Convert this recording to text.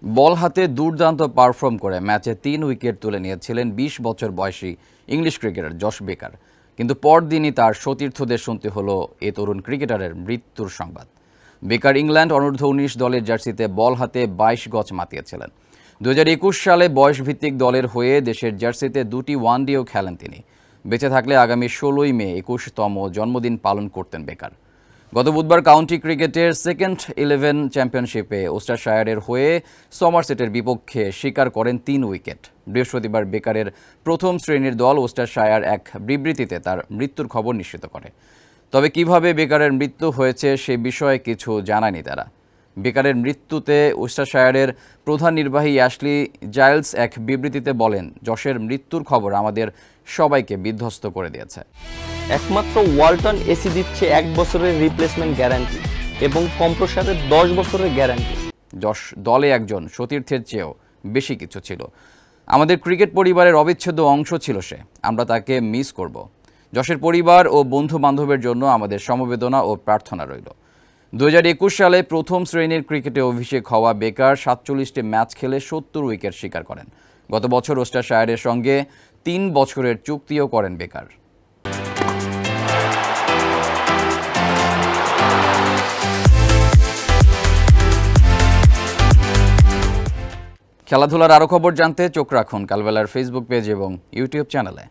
বল হাতে দুর্দান্ত পারফর্ম করে ম্যাচে ৩ উইকেট তুলে নিয়েছিলেন ২০ বছর বয়সী ইংলিশ ক্রিকেটার জশ বেকার। কিন্তু পরদিনই তার সতীর্থদের শুনতে হলো এ তরুণ ক্রিকেটারের মৃত্যুর সংবাদ। বেকার ইংল্যান্ড অনূর্ধ্ব-১৯ দলের জার্সিতে বল হাতে ২২ গজ মাতিয়েছিলেন। ২০২১ সালে বয়সভিত্তিক দলের হয়ে দেশের জার্সিতে ২টি ওয়ানডেও খেলেন তিনি। বেঁচে থাকলে আগামী ১৬ই মে ২১তম জন্মদিন পালন করতেন বেকার। গত বুধবার কাউন্টি ক্রিকেটের সেকেন্ড 11 চ্যাম্পিয়নশিপে ওস্টারশায়ারের হয়ে সমারসেটের বিপক্ষে শিকার করেন ৩ উইকেট। বৃহস্পতিবার বেকারের প্রথম শ্রেণীর দল ওস্টারশায়ার এক বিবৃতিতে তার মৃত্যুর খবর নিশ্চিত করে। তবে কিভাবে বেকারের মৃত্যু হয়েছে সে বিষয়ে কিছু জানায়নি তারা। বেকারের মৃত্যুতে ওস্টারশায়ারের প্রধান নির্বাহী অ্যাশলি জাইলস এক বিবৃতিতে বলেন, জশের মৃত্যুর খবর আমাদের সবাইকে বিধ্বস্ত করে দিয়েছে। একমাত্র ওয়ালটন এসি দিচ্ছে ১ বছরের রিপ্লেসমেন্ট গ্যারান্টি এবং কম্প্রেসারের ১০ বছরের গ্যারান্টি। জশ দলে একজন সতীর্থের চেয়েও বেশি কিছু ছিল। আমাদের ক্রিকেট পরিবারের অবিচ্ছেদ্য অংশ ছিল সে। আমরা তাকে মিস করব। জশের পরিবার ও বন্ধু বান্ধবের জন্য আমাদের সমবেদনা ও প্রার্থনা রইল। ২০২১ সালে প্রথম শ্রেণীর ক্রিকেটে অভিষেক হওয়া বেকার ৪৭টি ম্যাচ খেলে ৭০ উইকেট শিকার করেন। গত বছর ওস্টারশায়ারের সঙ্গে ৩ বছরের চুক্তিও করেন বেকার। খেলাধুলার আরও খবর জানতে চোখ রাখুন কালবেলার ফেসবুক পেজ এবং ইউটিউব চ্যানেলে।